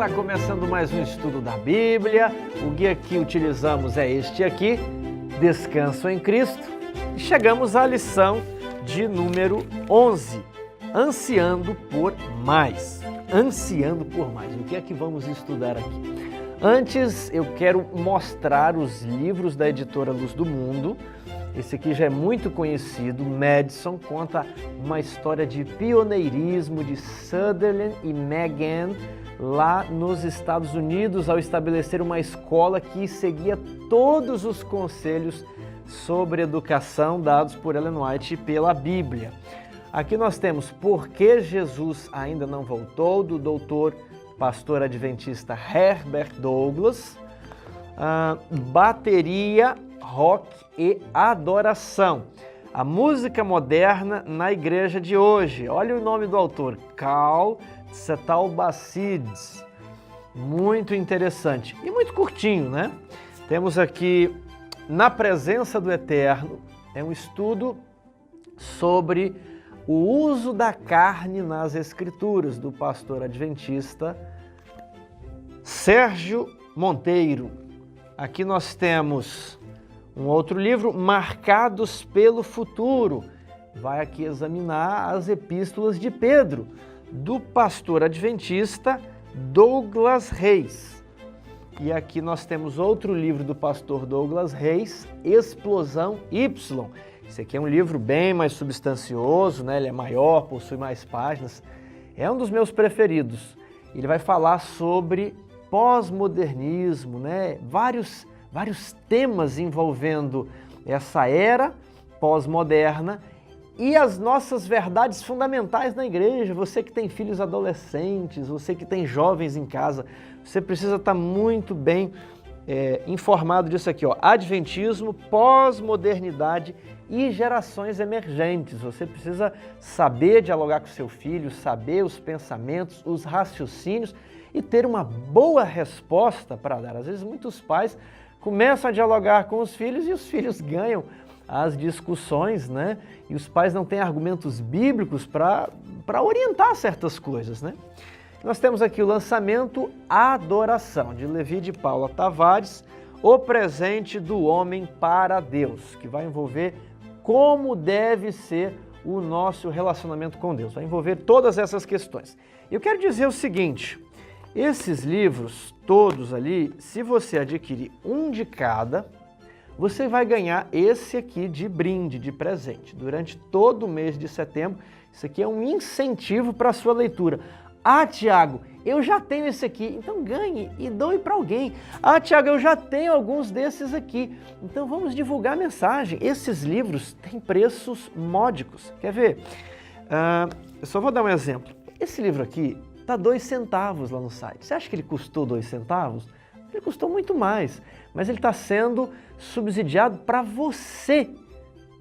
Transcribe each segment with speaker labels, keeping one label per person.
Speaker 1: Está começando mais um estudo da Bíblia. O guia que utilizamos é este aqui, Descanso em Cristo. E chegamos à lição de número 11, Ansiando por Mais. Ansiando por mais. O que é que vamos estudar aqui? Antes, eu quero mostrar os livros da editora Luz do Mundo. Esse aqui já é muito conhecido. Madison conta uma história de pioneirismo de Sutherland e Magan lá nos Estados Unidos ao estabelecer uma escola que seguia todos os conselhos sobre educação dados por Ellen White e pela Bíblia. Aqui nós temos Por que Jesus Ainda Não Voltou, do doutor pastor adventista Herbert Douglas, Bateria, Rock e Adoração. A música moderna na igreja de hoje. Olha o nome do autor, Cal Setalbacides. Muito interessante e muito curtinho, né? Temos aqui Na Presença do Eterno, é um estudo sobre o uso da carne nas Escrituras, do pastor adventista Sérgio Monteiro. Aqui nós temos um outro livro, Marcados pelo Futuro. Vai aqui examinar as epístolas de Pedro, do pastor adventista Douglas Reis. E aqui nós temos outro livro do pastor Douglas Reis, Explosão Y. Esse aqui é um livro bem mais substancioso, né? Ele é maior, possui mais páginas. É um dos meus preferidos. Ele vai falar sobre pós-modernismo, né? Vários temas envolvendo essa era pós-moderna e as nossas verdades fundamentais na igreja. Você que tem filhos adolescentes, você que tem jovens em casa, você precisa estar muito bem informado disso aqui, ó. Adventismo, pós-modernidade e gerações emergentes. Você precisa saber dialogar com seu filho, saber os pensamentos, os raciocínios e ter uma boa resposta para dar. Às vezes muitos pais começam a dialogar com os filhos e os filhos ganham as discussões, né? E os pais não têm argumentos bíblicos para orientar certas coisas, né? Nós temos aqui o lançamento Adoração, de Levi de Paula Tavares, O Presente do Homem para Deus, que vai envolver como deve ser o nosso relacionamento com Deus. Vai envolver todas essas questões. Eu quero dizer o seguinte, esses livros todos ali, se você adquirir um de cada, você vai ganhar esse aqui de brinde, de presente. Durante todo o mês de setembro, isso aqui é um incentivo para a sua leitura. Ah, Tiago, eu já tenho esse aqui, então ganhe e doe para alguém. Ah, Tiago, eu já tenho alguns desses aqui, então vamos divulgar a mensagem. Esses livros têm preços módicos. Quer ver? Eu só vou dar um exemplo. Esse livro aqui está 2 centavos lá no site. Você acha que ele custou 2 centavos? Ele custou muito mais, mas ele está sendo subsidiado para você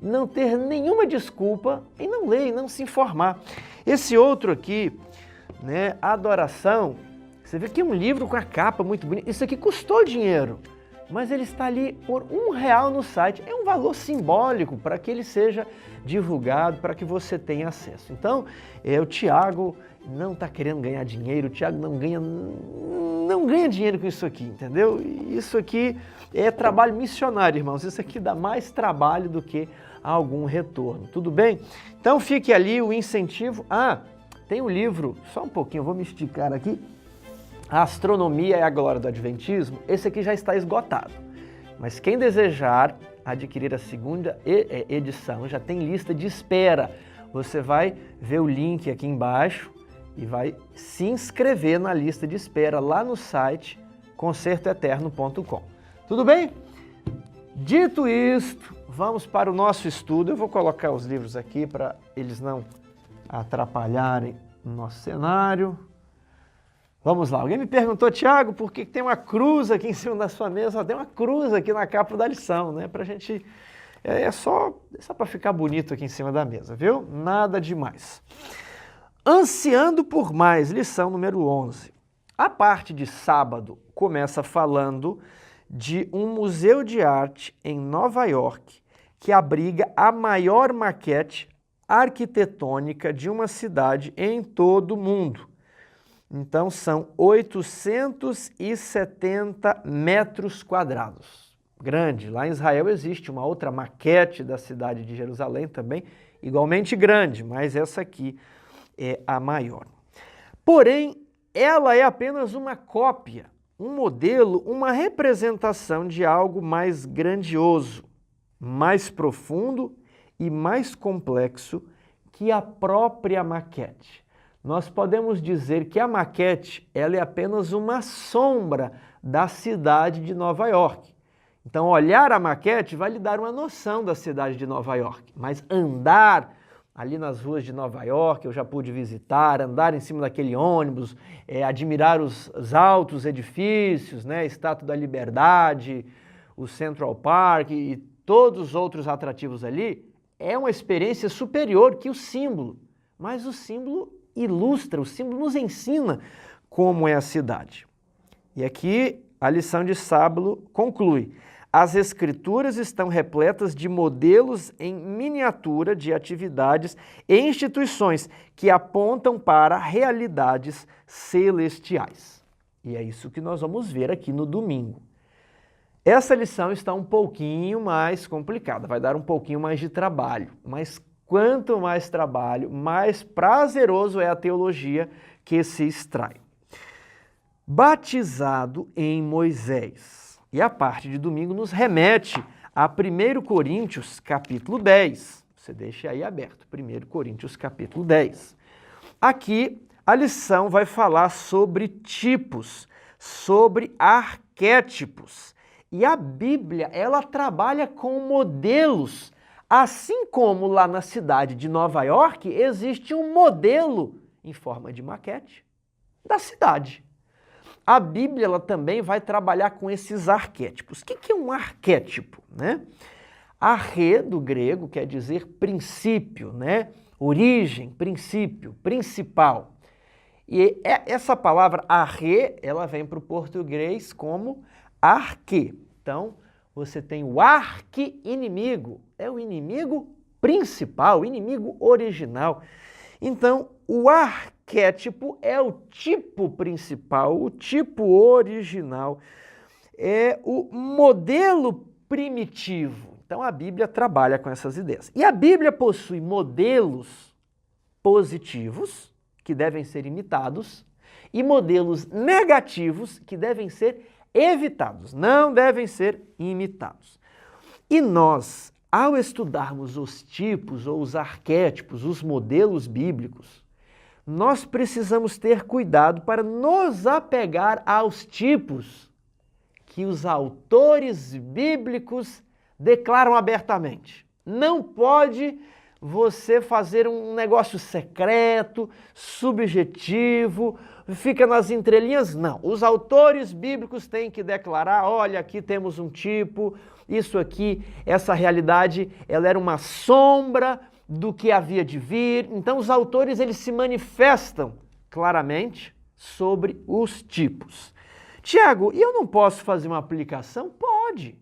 Speaker 1: não ter nenhuma desculpa em não ler e não se informar. Esse outro aqui, né, Adoração, você vê que é um livro com a capa muito bonita. Isso aqui custou dinheiro, mas ele está ali por R$1 no site. É um valor simbólico para que ele seja divulgado, para que você tenha acesso. Então, o Tiago não está querendo ganhar dinheiro, o Tiago não ganha dinheiro com isso aqui, entendeu? Isso aqui é trabalho missionário, irmãos. Isso aqui dá mais trabalho do que algum retorno, tudo bem? Então fique ali o incentivo. Tem um livro, só um pouquinho, eu vou me esticar aqui, A Astronomia é a Glória do Adventismo. Esse aqui já está esgotado, mas quem desejar adquirir a segunda edição já tem lista de espera. Você vai ver o link aqui embaixo e vai se inscrever na lista de espera lá no site concertoeterno.com. Tudo bem? Dito isto, vamos para o nosso estudo. Eu vou colocar os livros aqui para eles não atrapalharem o nosso cenário. Vamos lá. Alguém me perguntou, Tiago, por que tem uma cruz aqui em cima da sua mesa? Tem uma cruz aqui na capa da lição, né? Pra gente... É só para ficar bonito aqui em cima da mesa, viu? Nada demais. Ansiando por mais, lição número 11. A parte de sábado começa falando de um museu de arte em Nova York que abriga a maior maquete arquitetônica de uma cidade em todo o mundo. Então, são 870 metros quadrados. Grande. Lá em Israel existe uma outra maquete da cidade de Jerusalém também, igualmente grande, mas essa aqui é a maior. Porém, ela é apenas uma cópia, um modelo, uma representação de algo mais grandioso, mais profundo e mais complexo que a própria maquete. Nós podemos dizer que a maquete ela é apenas uma sombra da cidade de Nova York. Então, olhar a maquete vai lhe dar uma noção da cidade de Nova York, mas andar ali nas ruas de Nova York, eu já pude visitar, andar em cima daquele ônibus, admirar os altos edifícios, né, a Estátua da Liberdade, o Central Park e todos os outros atrativos ali, é uma experiência superior que o símbolo. Mas o símbolo ilustra, o símbolo nos ensina como é a cidade. E aqui a lição de sábado conclui. As Escrituras estão repletas de modelos em miniatura de atividades e instituições que apontam para realidades celestiais. E é isso que nós vamos ver aqui no domingo. Essa lição está um pouquinho mais complicada, vai dar um pouquinho mais de trabalho, mas quanto mais trabalho, mais prazeroso é a teologia que se extrai. Batizado em Moisés. E a parte de domingo nos remete a 1 Coríntios, capítulo 10. Você deixa aí aberto, 1 Coríntios, capítulo 10. Aqui a lição vai falar sobre tipos, sobre arquétipos. E a Bíblia, ela trabalha com modelos. Assim como lá na cidade de Nova York, existe um modelo em forma de maquete da cidade. A Bíblia ela também vai trabalhar com esses arquétipos. O que é um arquétipo, né? Arre, do grego, quer dizer princípio, né? Origem, princípio, principal. E essa palavra arre, ela vem para o português como arque. Então, você tem o arqui-inimigo, é o inimigo principal, o inimigo original. Então, o arquétipo é o tipo principal, o tipo original, é o modelo primitivo. Então, a Bíblia trabalha com essas ideias. E a Bíblia possui modelos positivos, que devem ser imitados, e modelos negativos, que devem ser evitados, não devem ser imitados. E nós, ao estudarmos os tipos ou os arquétipos, os modelos bíblicos, nós precisamos ter cuidado para nos apegar aos tipos que os autores bíblicos declaram abertamente. Não pode você fazer um negócio secreto, subjetivo, fica nas entrelinhas, não. Os autores bíblicos têm que declarar, olha, aqui temos um tipo, isso aqui, essa realidade, ela era uma sombra do que havia de vir. Então os autores, eles se manifestam claramente sobre os tipos. Tiago, e eu não posso fazer uma aplicação? Pode.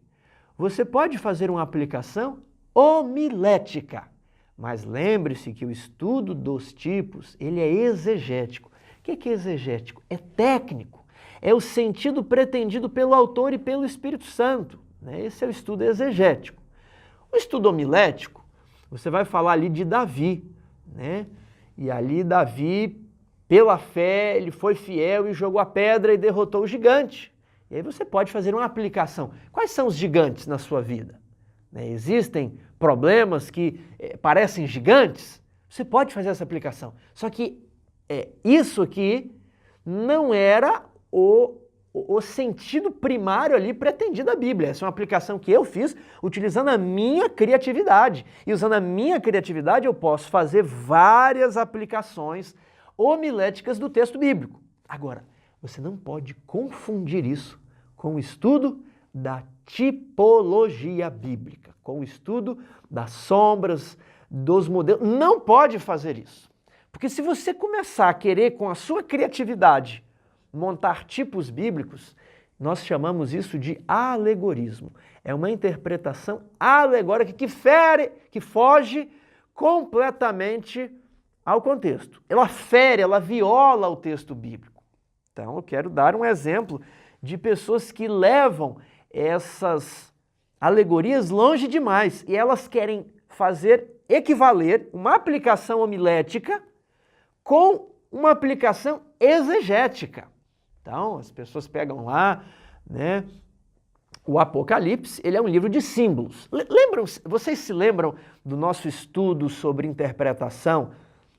Speaker 1: Você pode fazer uma aplicação homilética. Mas lembre-se que o estudo dos tipos, ele é exegético. O que é exegético? É técnico. É o sentido pretendido pelo autor e pelo Espírito Santo. Esse é o estudo exegético. O estudo homilético, você vai falar ali de Davi, né? E ali Davi, pela fé, ele foi fiel e jogou a pedra e derrotou o gigante. E aí você pode fazer uma aplicação. Quais são os gigantes na sua vida? Existem problemas que parecem gigantes? Você pode fazer essa aplicação. Só que isso aqui não era o sentido primário ali pretendido da Bíblia. Essa é uma aplicação que eu fiz utilizando a minha criatividade. E usando a minha criatividade eu posso fazer várias aplicações homiléticas do texto bíblico. Agora, você não pode confundir isso com o estudo da tipologia bíblica, com o estudo das sombras, dos modelos. Não pode fazer isso. Porque se você começar a querer, com a sua criatividade, montar tipos bíblicos, nós chamamos isso de alegorismo. É uma interpretação alegórica que foge completamente ao contexto. Ela fere, ela viola o texto bíblico. Então, eu quero dar um exemplo de pessoas que levam essas alegorias longe demais e elas querem fazer equivaler uma aplicação homilética com uma aplicação exegética. Então, as pessoas pegam lá, né? O Apocalipse, ele é um livro de símbolos. Vocês se lembram do nosso estudo sobre interpretação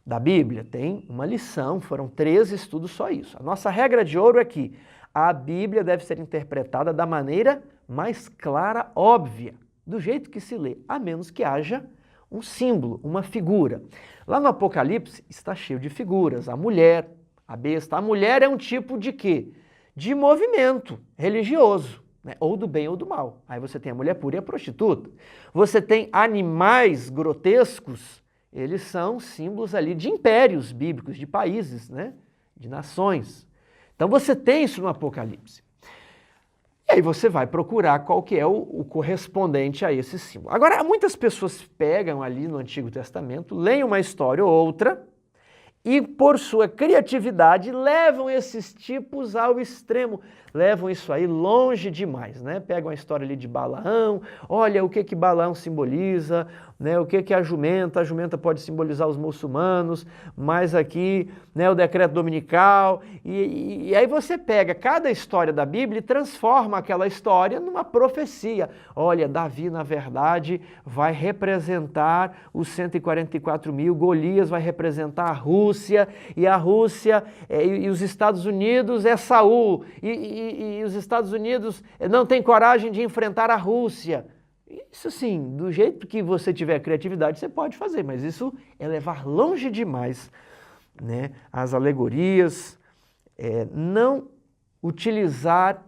Speaker 1: da Bíblia? Tem uma lição, foram 13 estudos só isso. A nossa regra de ouro é que a Bíblia deve ser interpretada da maneira mais clara, óbvia, do jeito que se lê, a menos que haja um símbolo, uma figura. Lá no Apocalipse está cheio de figuras. A mulher, a besta. A mulher é um tipo de quê? De movimento religioso. Né? Ou do bem ou do mal. Aí você tem a mulher pura e a prostituta. Você tem animais grotescos, eles são símbolos ali de impérios bíblicos, de países, né? De nações. Então você tem isso no Apocalipse. E aí você vai procurar qual que é o correspondente a esse símbolo. Agora, muitas pessoas pegam ali no Antigo Testamento, leem uma história ou outra, e por sua criatividade levam esses tipos ao extremo, levam isso aí longe demais, né? Pegam a história ali de Balaão, olha o que Balaão simboliza, né? O que a jumenta pode simbolizar os muçulmanos, mas aqui, né, o decreto dominical, e aí você pega cada história da Bíblia e transforma aquela história numa profecia. Olha, Davi, na verdade, vai representar os 144 mil, Golias vai representar a Rússia, e a Rússia e os Estados Unidos é Saul, e os Estados Unidos não têm coragem de enfrentar a Rússia. Isso sim, do jeito que você tiver criatividade, você pode fazer, mas isso é levar longe demais, né, as alegorias, não utilizar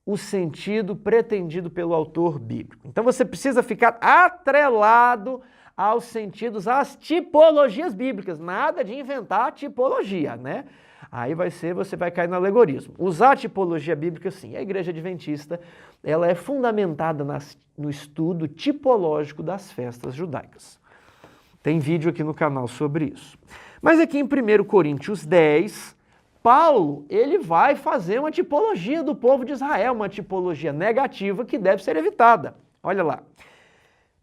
Speaker 1: o sentido pretendido pelo autor bíblico. Então você precisa ficar atrelado aos sentidos, às tipologias bíblicas, nada de inventar tipologia, né? Aí você vai cair no alegorismo. Usar a tipologia bíblica, sim. A Igreja Adventista, ela é fundamentada no estudo tipológico das festas judaicas. Tem vídeo aqui no canal sobre isso. Mas aqui em 1 Coríntios 10, Paulo, ele vai fazer uma tipologia do povo de Israel, uma tipologia negativa que deve ser evitada. Olha lá.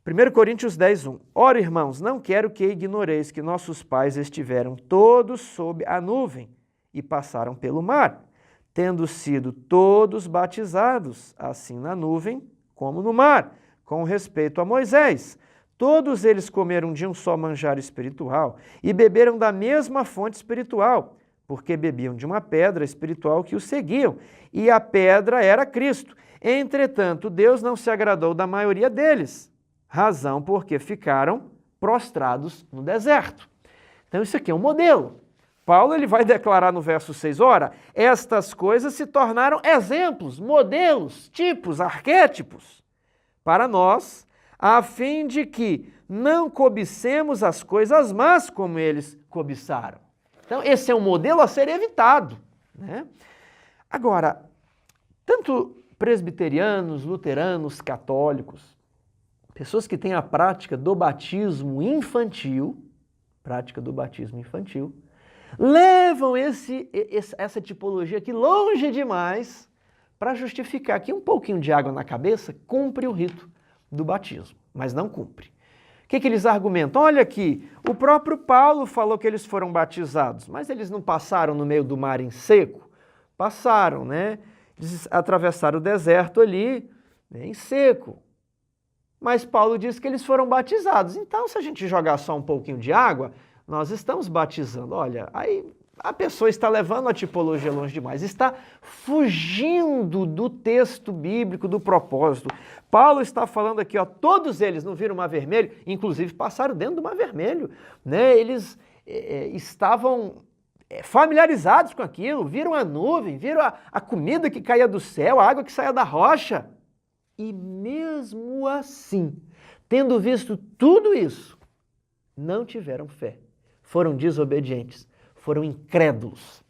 Speaker 1: 1 Coríntios 10, 1. Ora, irmãos, não quero que ignoreis que nossos pais estiveram todos sob a nuvem e passaram pelo mar, tendo sido todos batizados, assim na nuvem como no mar, com respeito a Moisés. Todos eles comeram de um só manjar espiritual e beberam da mesma fonte espiritual, porque bebiam de uma pedra espiritual que os seguiam, e a pedra era Cristo. Entretanto, Deus não se agradou da maioria deles, razão porque ficaram prostrados no deserto. Então isso aqui é um modelo. Paulo ele vai declarar no verso 6, ora, estas coisas se tornaram exemplos, modelos, tipos, arquétipos para nós, a fim de que não cobicemos as coisas más como eles cobiçaram. Então esse é um modelo a ser evitado, né? Agora, tanto presbiterianos, luteranos, católicos, pessoas que têm a prática do batismo infantil, levam essa tipologia aqui longe demais para justificar que um pouquinho de água na cabeça cumpre o rito do batismo, mas não cumpre. O que eles argumentam? Olha aqui, o próprio Paulo falou que eles foram batizados, mas eles não passaram no meio do mar em seco? Passaram, né? Eles atravessaram o deserto ali, né, em seco. Mas Paulo diz que eles foram batizados. Então, se a gente jogar só um pouquinho de água, nós estamos batizando. Olha, aí a pessoa está levando a tipologia longe demais, está fugindo do texto bíblico, do propósito. Paulo está falando aqui, ó, todos eles não viram o Mar Vermelho, inclusive passaram dentro do Mar Vermelho, né? Eles estavam familiarizados com aquilo, viram a nuvem, viram a comida que caía do céu, a água que saía da rocha. E mesmo assim, tendo visto tudo isso, não tiveram fé. Foram desobedientes, foram incrédulos.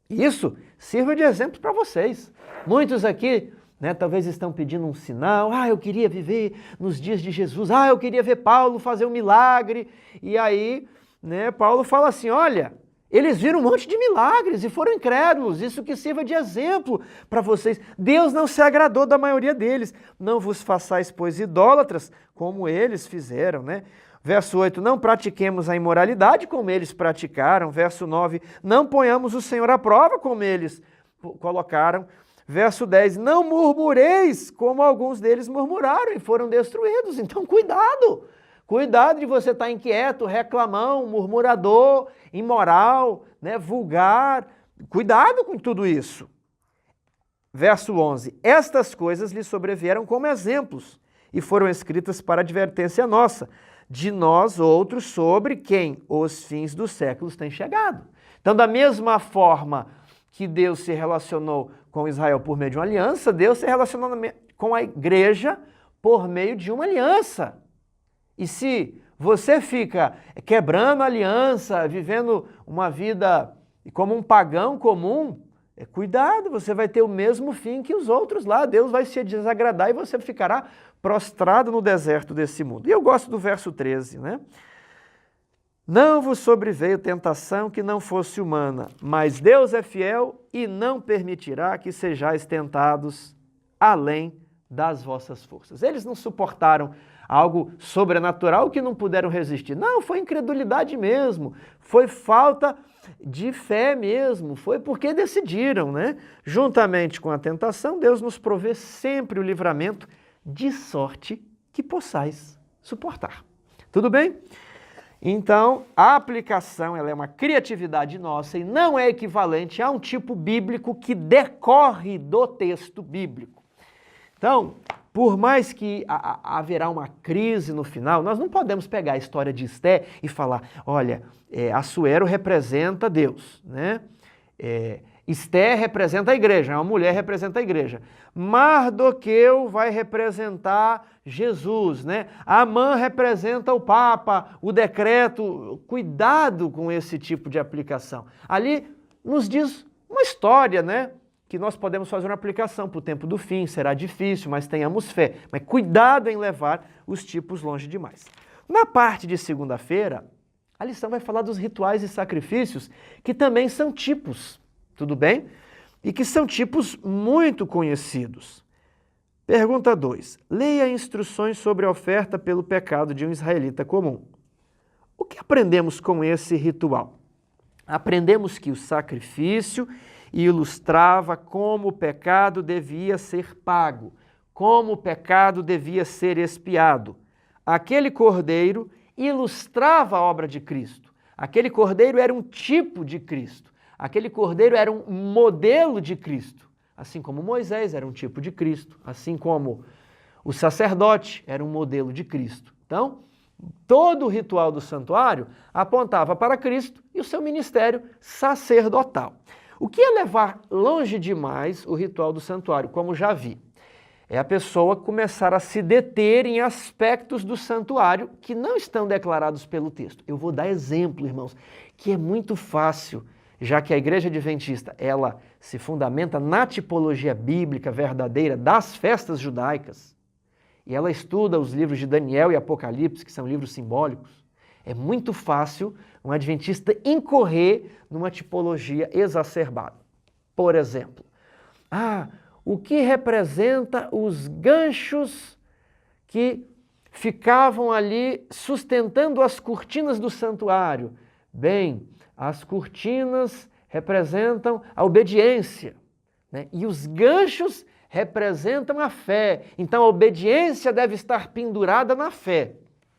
Speaker 1: E isso sirva de exemplo para vocês. Muitos aqui, né, talvez estão pedindo um sinal. Eu queria viver nos dias de Jesus. Eu queria ver Paulo fazer um milagre. E aí, né, Paulo fala assim, olha, Eles viram um monte de milagres e foram incrédulos. Isso que sirva de exemplo para vocês. Deus não se agradou da maioria deles. Não vos façais, pois, idólatras, como eles fizeram, né? Verso 8, não pratiquemos a imoralidade como eles praticaram. Verso 9, não ponhamos o Senhor à prova como eles colocaram. Verso 10, não murmureis como alguns deles murmuraram e foram destruídos. Então, cuidado! Cuidado de você estar inquieto, reclamão, murmurador, imoral, né, vulgar. Cuidado com tudo isso. Verso 11, estas coisas lhe sobrevieram como exemplos e foram escritas para advertência nossa, de nós outros sobre quem os fins dos séculos têm chegado. Então, da mesma forma que Deus se relacionou com Israel por meio de uma aliança, Deus se relacionou com a igreja por meio de uma aliança. E se você fica quebrando a aliança, vivendo uma vida como um pagão comum, cuidado, você vai ter o mesmo fim que os outros lá. Deus vai se desagradar e você ficará prostrado no deserto desse mundo. E eu gosto do verso 13, né? Não vos sobreveio tentação que não fosse humana, mas Deus é fiel e não permitirá que sejais tentados além das vossas forças. Eles não suportaram algo sobrenatural que não puderam resistir. Não, foi incredulidade mesmo, foi falta de fé mesmo, foi porque decidiram, né? Juntamente com a tentação, Deus nos provê sempre o livramento de sorte que possais suportar. Tudo bem? Então, a aplicação ela é uma criatividade nossa e não é equivalente a um tipo bíblico que decorre do texto bíblico. Então, por mais que haverá uma crise no final, nós não podemos pegar a história de Esté e falar, olha, Assuero representa Deus, né? Esté representa a igreja, uma mulher representa a igreja. Mardoqueu vai representar Jesus, né? Amã representa o Papa, o decreto. Cuidado com esse tipo de aplicação. Ali nos diz uma história, né? Que nós podemos fazer uma aplicação para o tempo do fim, será difícil, mas tenhamos fé. Mas cuidado em levar os tipos longe demais. Na parte de segunda-feira, a lição vai falar dos rituais e sacrifícios, que também são tipos, tudo bem? E que são tipos muito conhecidos. Pergunta 2. Leia instruções sobre a oferta pelo pecado de um israelita comum. O que aprendemos com esse ritual? Aprendemos que o sacrifício ilustrava como o pecado devia ser pago, como o pecado devia ser expiado. Aquele cordeiro ilustrava a obra de Cristo. Aquele cordeiro era um tipo de Cristo. Aquele cordeiro era um modelo de Cristo. Assim como Moisés era um tipo de Cristo, assim como o sacerdote era um modelo de Cristo. Então, todo o ritual do santuário apontava para Cristo e o seu ministério sacerdotal. O que é levar longe demais o ritual do santuário, como já vi? É a pessoa começar a se deter em aspectos do santuário que não estão declarados pelo texto. Eu vou dar exemplo, irmãos, que é muito fácil, já que a Igreja Adventista, ela se fundamenta na tipologia bíblica verdadeira das festas judaicas, e ela estuda os livros de Daniel e Apocalipse, que são livros simbólicos. É muito fácil um adventista incorrer numa tipologia exacerbada. Por exemplo, o que representa os ganchos que ficavam ali sustentando as cortinas do santuário? Bem, as cortinas representam a obediência, né? E os ganchos representam a fé. Então a obediência deve estar pendurada na fé.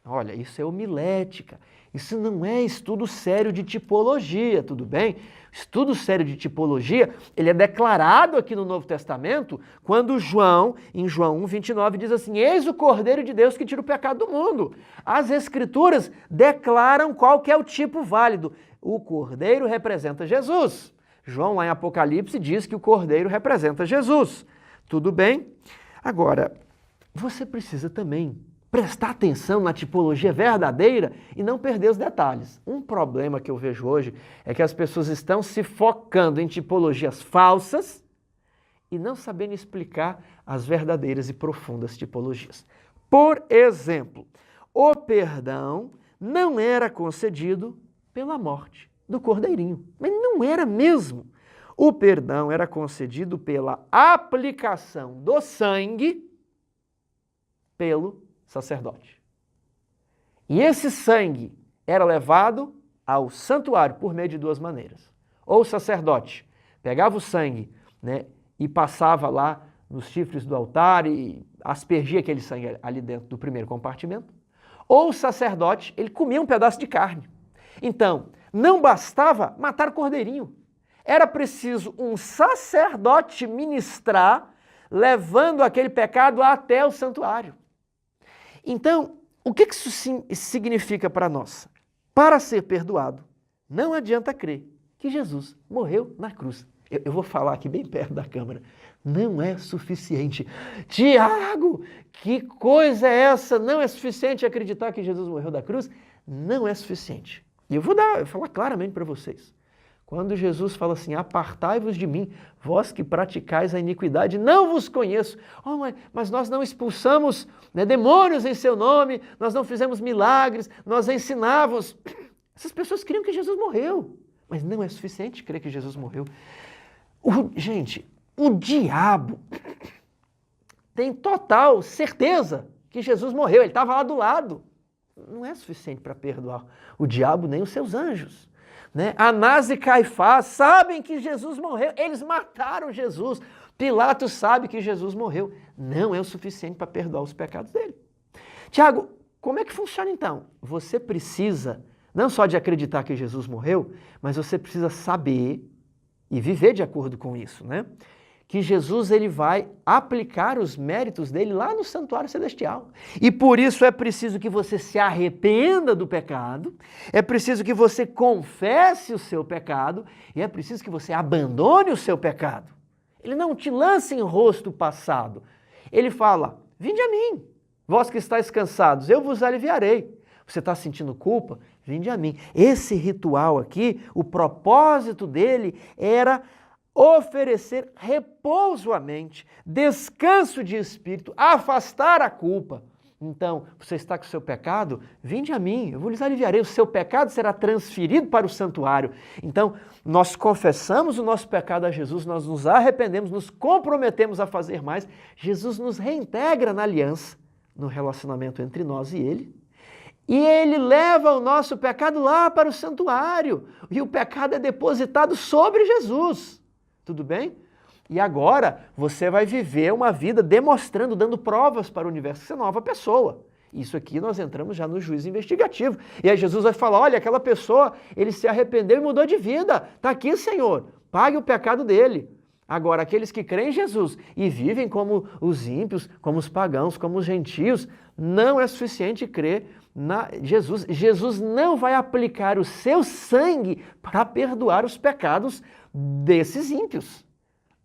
Speaker 1: Olha, isso é homilética, isso não é estudo sério de tipologia, tudo bem? Estudo sério de tipologia, ele é declarado aqui no Novo Testamento, quando João, em João 1:29, diz assim, eis o Cordeiro de Deus que tira o pecado do mundo. As Escrituras declaram qual que é o tipo válido. O Cordeiro representa Jesus. João, lá em Apocalipse, diz que o Cordeiro representa Jesus. Tudo bem? Agora, você precisa também prestar atenção na tipologia verdadeira e não perder os detalhes. Um problema que eu vejo hoje é que as pessoas estão se focando em tipologias falsas e não sabendo explicar as verdadeiras e profundas tipologias. Por exemplo, o perdão não era concedido pela morte. do cordeirinho. Mas não era mesmo. O perdão era concedido pela aplicação do sangue pelo sacerdote. E esse sangue era levado ao santuário por meio de duas maneiras. Ou o sacerdote pegava o sangue, né, e passava lá nos chifres do altar e aspergia aquele sangue ali dentro do primeiro compartimento. Ou o sacerdote, ele comia um pedaço de carne. Então, não bastava matar o cordeirinho. Era preciso um sacerdote ministrar, levando aquele pecado até o santuário. Então, o que isso significa para nós? Para ser perdoado, não adianta crer que Jesus morreu na cruz. Eu vou falar aqui bem perto da câmera. Não é suficiente. Tiago, que coisa é essa? Não é suficiente acreditar que Jesus morreu da cruz? Não é suficiente. E eu vou falar claramente para vocês. Quando Jesus fala assim, apartai-vos de mim, vós que praticais a iniquidade, não vos conheço. Oh, mas nós não expulsamos, né, demônios em seu nome, nós não fizemos milagres, nós ensinávamos. Essas pessoas criam que Jesus morreu, mas não é suficiente crer que Jesus morreu. Gente, o diabo tem total certeza que Jesus morreu, ele estava lá do lado. Não é suficiente para perdoar o diabo nem os seus anjos. Né? Anás e Caifás sabem que Jesus morreu, eles mataram Jesus. Pilatos sabe que Jesus morreu. Não é o suficiente para perdoar os pecados dele. Tiago, como é que funciona então? Você precisa não só de acreditar que Jesus morreu, mas você precisa saber e viver de acordo com isso, né? Que Jesus ele vai aplicar os méritos dele lá no santuário celestial. E por isso é preciso que você se arrependa do pecado, é preciso que você confesse o seu pecado e é preciso que você abandone o seu pecado. Ele não te lança em rosto passado. Ele fala, vinde a mim, vós que estáis cansados, eu vos aliviarei. Você está sentindo culpa? Vinde a mim. Esse ritual aqui, o propósito dele era oferecer repouso à mente, descanso de espírito, afastar a culpa. Então, você está com o seu pecado? Vinde a mim, eu vos aliviarei. O seu pecado será transferido para o santuário. Então, nós confessamos o nosso pecado a Jesus, nós nos arrependemos, nos comprometemos a fazer mais. Jesus nos reintegra na aliança, no relacionamento entre nós e Ele. E Ele leva o nosso pecado lá para o santuário. E o pecado é depositado sobre Jesus. Tudo bem? E agora você vai viver uma vida demonstrando, dando provas para o universo, que você é nova pessoa. Isso aqui nós entramos já no juízo investigativo. E aí Jesus vai falar, olha, aquela pessoa, ele se arrependeu e mudou de vida. Está aqui, Senhor, pague o pecado dele. Agora, aqueles que creem em Jesus e vivem como os ímpios, como os pagãos, como os gentios, não é suficiente crer na Jesus. Jesus não vai aplicar o seu sangue para perdoar os pecados desses ímpios.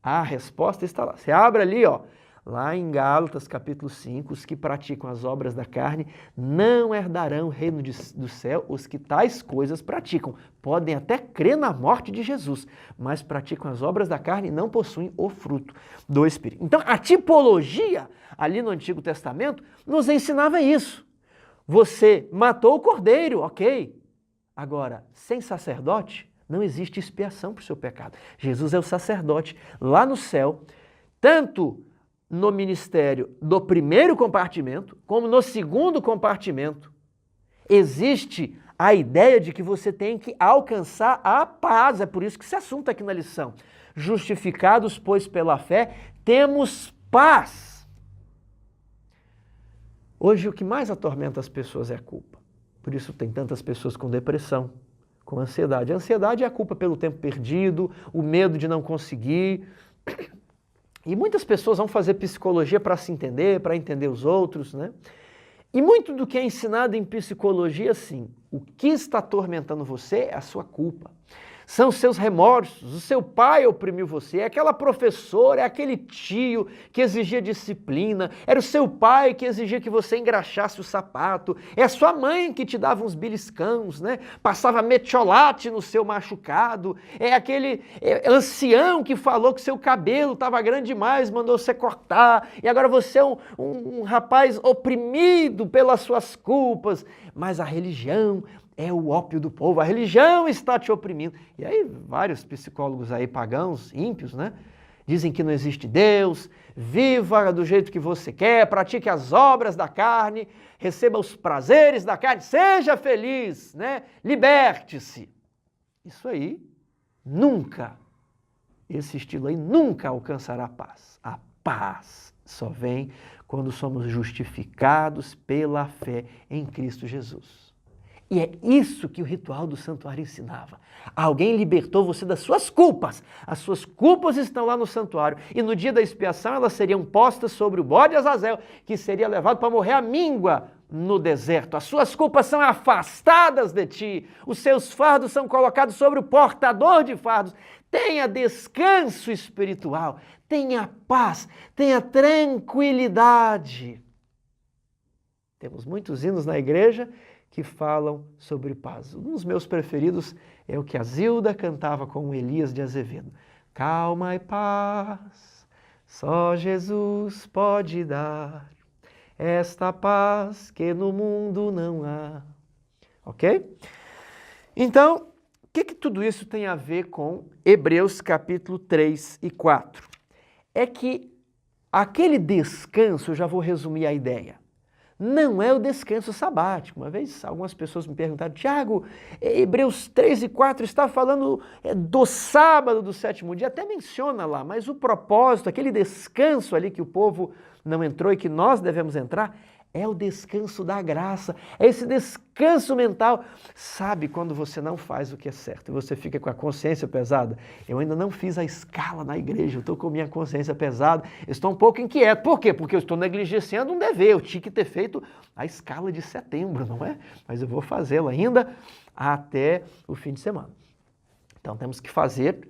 Speaker 1: A resposta está lá. Você abre ali, ó, lá em Gálatas capítulo 5, os que praticam as obras da carne não herdarão o reino do céu, os que tais coisas praticam. Podem até crer na morte de Jesus, mas praticam as obras da carne e não possuem o fruto do Espírito. Então, a tipologia ali no Antigo Testamento nos ensinava isso. Você matou o cordeiro, ok. Agora, sem sacerdote, não existe expiação para o seu pecado. Jesus é o sacerdote lá no céu, tanto no ministério do primeiro compartimento, como no segundo compartimento. Existe a ideia de que você tem que alcançar a paz. É por isso que esse assunto aqui na lição. Justificados, pois, pela fé, temos paz. Hoje, o que mais atormenta as pessoas é a culpa. Por isso tem tantas pessoas com depressão, com ansiedade. A ansiedade é a culpa pelo tempo perdido, o medo de não conseguir. E muitas pessoas vão fazer psicologia para se entender, para entender os outros, né? E muito do que é ensinado em psicologia, sim, o que está atormentando você é a sua culpa. São os seus remorsos, o seu pai oprimiu você, é aquela professora, é aquele tio que exigia disciplina, era o seu pai que exigia que você engraxasse o sapato, é a sua mãe que te dava uns beliscãos, né? Passava metiolate no seu machucado, é aquele ancião que falou que seu cabelo estava grande demais, mandou você cortar, e agora você é um rapaz oprimido pelas suas culpas. Mas a religião é o ópio do povo, a religião está te oprimindo. E aí vários psicólogos aí pagãos, ímpios, né? Dizem que não existe Deus, viva do jeito que você quer, pratique as obras da carne, receba os prazeres da carne, seja feliz, né? Liberte-se. Isso aí nunca, esse estilo aí nunca alcançará a paz. A paz só vem quando somos justificados pela fé em Cristo Jesus. E é isso que o ritual do santuário ensinava. Alguém libertou você das suas culpas. As suas culpas estão lá no santuário. E no dia da expiação elas seriam postas sobre o bode Azazel, que seria levado para morrer à míngua no deserto. As suas culpas são afastadas de ti. Os seus fardos são colocados sobre o portador de fardos. Tenha descanso espiritual. Tenha paz. Tenha tranquilidade. Temos muitos hinos na igreja que falam sobre paz. Um dos meus preferidos é o que a Zilda cantava com o Elias de Azevedo. Calma e paz, só Jesus pode dar esta paz que no mundo não há. Ok? Então, o que tudo isso tem a ver com Hebreus capítulo 3 e 4? É que aquele descanso, eu já vou resumir a ideia, não é o descanso sabático. Uma vez algumas pessoas me perguntaram, Tiago, Hebreus 3 e 4 está falando do sábado do sétimo dia, até menciona lá, mas o propósito, aquele descanso ali que o povo não entrou e que nós devemos entrar, é o descanso da graça, é esse descanso mental. Sabe quando você não faz o que é certo e você fica com a consciência pesada? Eu ainda não fiz a escala na igreja, eu estou com a minha consciência pesada, estou um pouco inquieto. Por quê? Porque eu estou negligenciando um dever, eu tinha que ter feito a escala de setembro, não é? Mas eu vou fazê-la ainda até o fim de semana. Então temos que fazer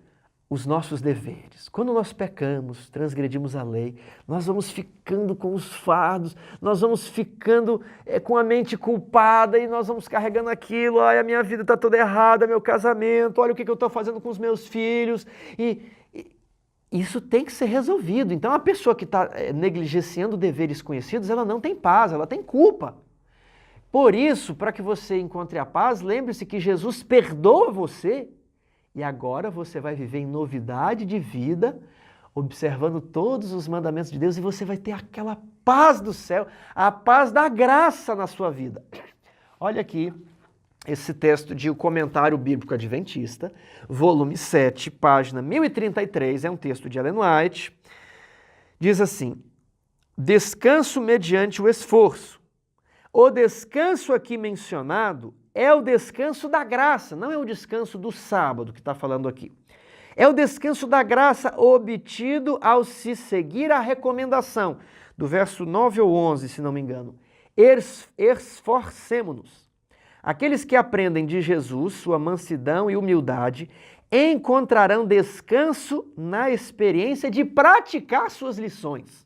Speaker 1: os nossos deveres. Quando nós pecamos, transgredimos a lei, nós vamos ficando com os fardos, nós vamos ficando com a mente culpada e nós vamos carregando aquilo, ai, a minha vida está toda errada, meu casamento, olha o que eu estou fazendo com os meus filhos, e isso tem que ser resolvido. Então a pessoa que está negligenciando deveres conhecidos, ela não tem paz, ela tem culpa. Por isso, para que você encontre a paz, lembre-se que Jesus perdoa você. E agora você vai viver em novidade de vida, observando todos os mandamentos de Deus, e você vai ter aquela paz do céu, a paz da graça na sua vida. Olha aqui esse texto de O Comentário Bíblico Adventista, volume 7, página 1033, é um texto de Ellen White. Diz assim: descanso mediante o esforço. O descanso aqui mencionado é o descanso da graça, não é o descanso do sábado que está falando aqui. É o descanso da graça obtido ao se seguir a recomendação, do verso 9 ou 11, se não me engano. Esforcemo-nos. Aqueles que aprendem de Jesus, sua mansidão e humildade, encontrarão descanso na experiência de praticar suas lições.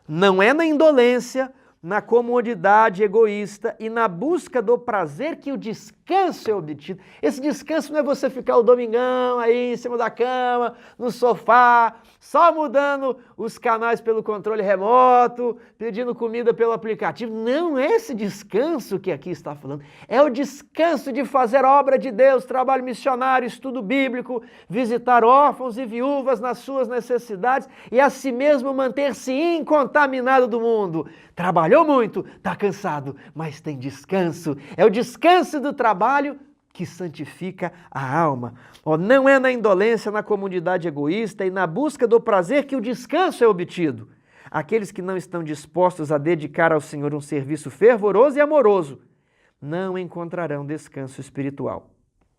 Speaker 1: Não é na indolência, na comodidade egoísta e na busca do prazer que o descanso é obtido. Esse descanso não é você ficar o domingão aí em cima da cama, no sofá, só mudando os canais pelo controle remoto, pedindo comida pelo aplicativo. Não é esse descanso que aqui está falando. É o descanso de fazer obra de Deus, trabalho missionário, estudo bíblico, visitar órfãos e viúvas nas suas necessidades e a si mesmo manter-se incontaminado do mundo. Trabalhou muito, está cansado, mas tem descanso. É o descanso do trabalho que santifica a alma. Não é na indolência, na comodidade egoísta e na busca do prazer que o descanso é obtido. Aqueles que não estão dispostos a dedicar ao Senhor um serviço fervoroso e amoroso não encontrarão descanso espiritual,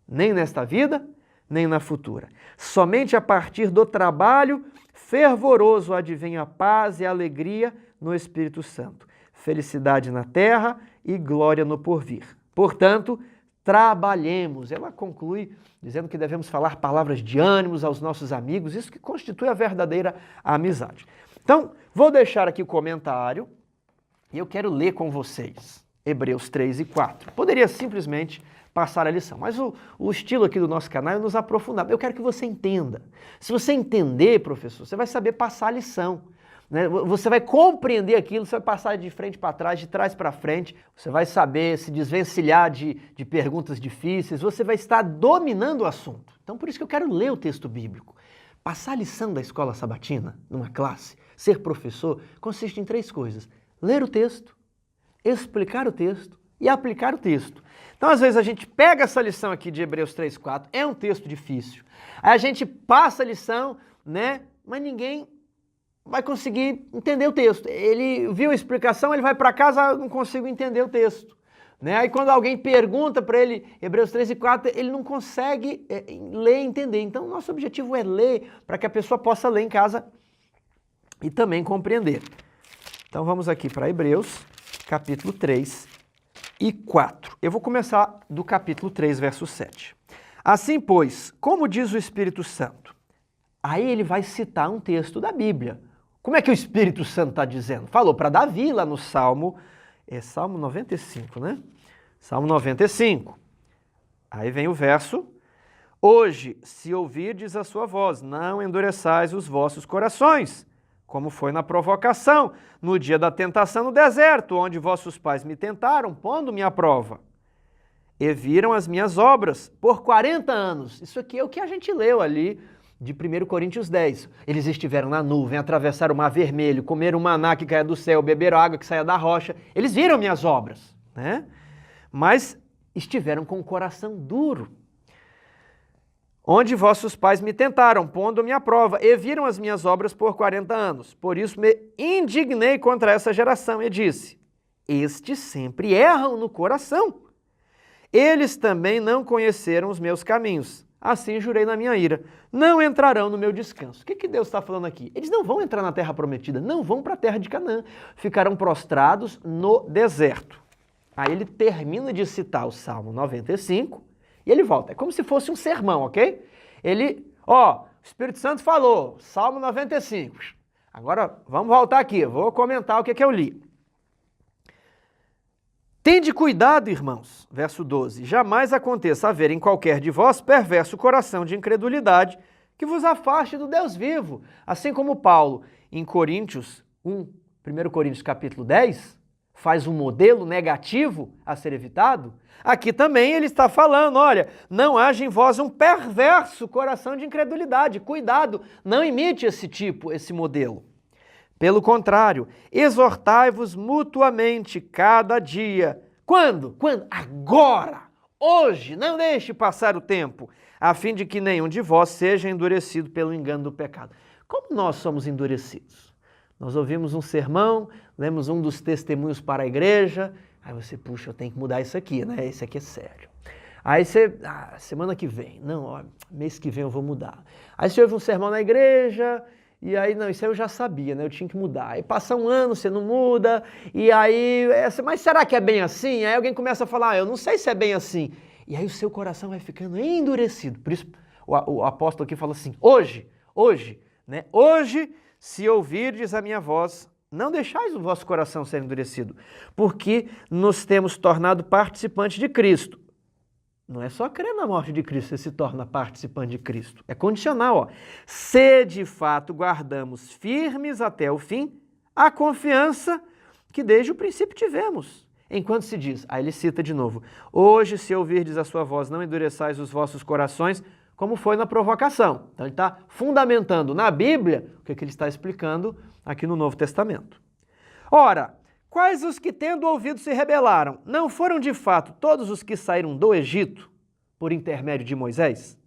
Speaker 1: nem nesta vida, nem na futura. Somente a partir do trabalho fervoroso advém a paz e a alegria no Espírito Santo, felicidade na terra e glória no porvir. Portanto, trabalhemos. Ela conclui dizendo que devemos falar palavras de ânimos aos nossos amigos, isso que constitui a verdadeira amizade. Então, vou deixar aqui o comentário e eu quero ler com vocês Hebreus 3 e 4. Poderia simplesmente passar a lição, mas o estilo aqui do nosso canal é nos aprofundar. Eu quero que você entenda. Se você entender, professor, você vai saber passar a lição. né? Você vai compreender aquilo, você vai passar de frente para trás, de trás para frente, você vai saber se desvencilhar de perguntas difíceis, você vai estar dominando o assunto. Então, por isso que eu quero ler o texto bíblico. Passar a lição da escola sabatina, numa classe, ser professor, consiste em 3 coisas. Ler o texto, explicar o texto e aplicar o texto. Então, às vezes, a gente pega essa lição aqui de Hebreus 3:4, é um texto difícil. Aí a gente passa a lição, né? Mas ninguém vai conseguir entender o texto. Ele viu a explicação, ele vai para casa, não consigo entender o texto. Né? Aí quando alguém pergunta para ele, Hebreus 3:4, ele não consegue ler e entender. Então, nosso objetivo é ler, para que a pessoa possa ler em casa e também compreender. Então, vamos aqui para Hebreus, capítulo 3 e 4. Eu vou começar do capítulo 3, verso 7. Assim, pois, como diz o Espírito Santo? Aí ele vai citar um texto da Bíblia. Como é que o Espírito Santo está dizendo? Falou para Davi lá no Salmo 95, né? Salmo 95. Aí vem o verso: hoje, se ouvirdes a sua voz, não endureçais os vossos corações, como foi na provocação, no dia da tentação no deserto, onde vossos pais me tentaram, pondo-me à prova. E viram as minhas obras por 40 anos. Isso aqui é o que a gente leu ali de 1 Coríntios 10. Eles estiveram na nuvem, atravessaram o mar vermelho, comeram maná que caia do céu, beberam água que saia da rocha. Eles viram minhas obras, né? Mas estiveram com o coração duro. Onde vossos pais me tentaram, pondo-me à prova, e viram as minhas obras por 40 anos. Por isso me indignei contra essa geração e disse: estes sempre erram no coração. Eles também não conheceram os meus caminhos. Assim jurei na minha ira, não entrarão no meu descanso. O que Deus está falando aqui? Eles não vão entrar na terra prometida, não vão para a terra de Canaã. Ficarão prostrados no deserto. Aí ele termina de citar o Salmo 95 e ele volta. É como se fosse um sermão, ok? O Espírito Santo falou, Salmo 95. Agora vamos voltar aqui, eu vou comentar o que eu li. Tende cuidado, irmãos, verso 12, jamais aconteça haver em qualquer de vós perverso coração de incredulidade que vos afaste do Deus vivo. Assim como Paulo, em Coríntios 1 Coríntios capítulo 10, faz um modelo negativo a ser evitado, aqui também ele está falando, olha, não haja em vós um perverso coração de incredulidade. Cuidado, não imite esse modelo. Pelo contrário, exortai-vos mutuamente cada dia. Quando? Quando? Agora! Hoje! Não deixe passar o tempo, a fim de que nenhum de vós seja endurecido pelo engano do pecado. Como nós somos endurecidos? Nós ouvimos um sermão, lemos um dos testemunhos para a igreja, aí você, puxa, eu tenho que mudar isso aqui, né? Isso aqui é sério. Aí você, semana que vem, não, ó, mês que vem eu vou mudar. Aí você ouve um sermão na igreja, e aí, não, isso aí eu já sabia, né? Eu tinha que mudar. Aí passa um ano, você não muda, e aí, mas será que é bem assim? Aí alguém começa a falar, eu não sei se é bem assim. E aí o seu coração vai ficando endurecido. Por isso o apóstolo aqui fala assim, hoje, né? Hoje, se ouvirdes a minha voz, não deixais o vosso coração ser endurecido, porque nos temos tornado participantes de Cristo. Não é só crer na morte de Cristo, você se torna participante de Cristo. É condicional, ó. Se de fato guardamos firmes até o fim a confiança que desde o princípio tivemos. Enquanto se diz, aí ele cita de novo, hoje se ouvirdes a sua voz, não endureçais os vossos corações, como foi na provocação. Então ele está fundamentando na Bíblia o que ele está explicando aqui no Novo Testamento. Ora, quais os que, tendo ouvido, se rebelaram? Não foram de fato todos os que saíram do Egito por intermédio de Moisés?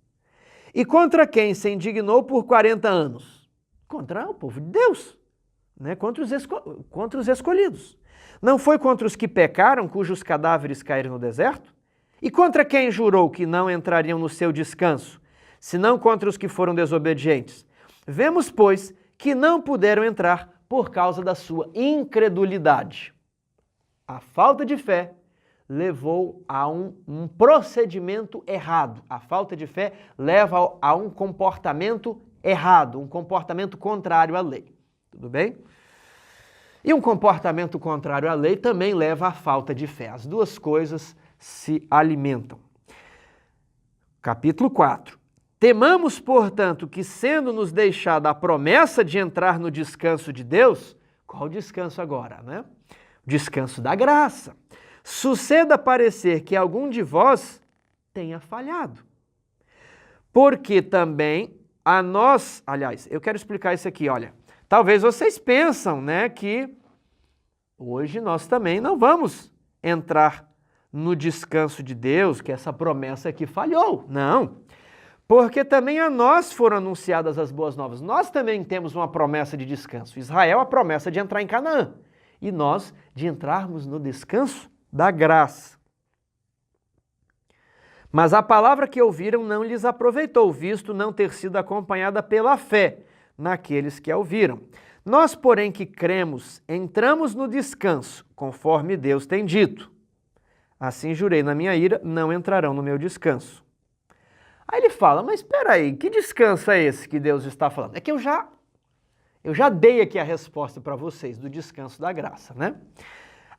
Speaker 1: E contra quem se indignou por 40 anos? Contra o povo de Deus, né? Contra os escolhidos. Não foi contra os que pecaram, cujos cadáveres caíram no deserto? E contra quem jurou que não entrariam no seu descanso, senão contra os que foram desobedientes? Vemos, pois, que não puderam entrar por causa da sua incredulidade. A falta de fé levou a um procedimento errado. A falta de fé leva a um comportamento errado, um comportamento contrário à lei. Tudo bem? E um comportamento contrário à lei também leva à falta de fé. As duas coisas se alimentam. Capítulo 4. Temamos, portanto, que sendo nos deixada a promessa de entrar no descanso de Deus, qual o descanso agora, né? Descanso da graça. Suceda parecer que algum de vós tenha falhado. Porque também a nós, aliás, eu quero explicar isso aqui, olha. Talvez vocês pensam, né, que hoje nós também não vamos entrar no descanso de Deus, que essa promessa aqui falhou. Não. Porque também a nós foram anunciadas as boas novas. Nós também temos uma promessa de descanso. Israel, a promessa de entrar em Canaã. E nós de entrarmos no descanso da graça. Mas a palavra que ouviram não lhes aproveitou, visto não ter sido acompanhada pela fé naqueles que a ouviram. Nós, porém, que cremos, entramos no descanso, conforme Deus tem dito. Assim jurei na minha ira, não entrarão no meu descanso. Aí ele fala, mas espera aí, que descanso é esse que Deus está falando? É que eu já dei aqui a resposta para vocês do descanso da graça, né?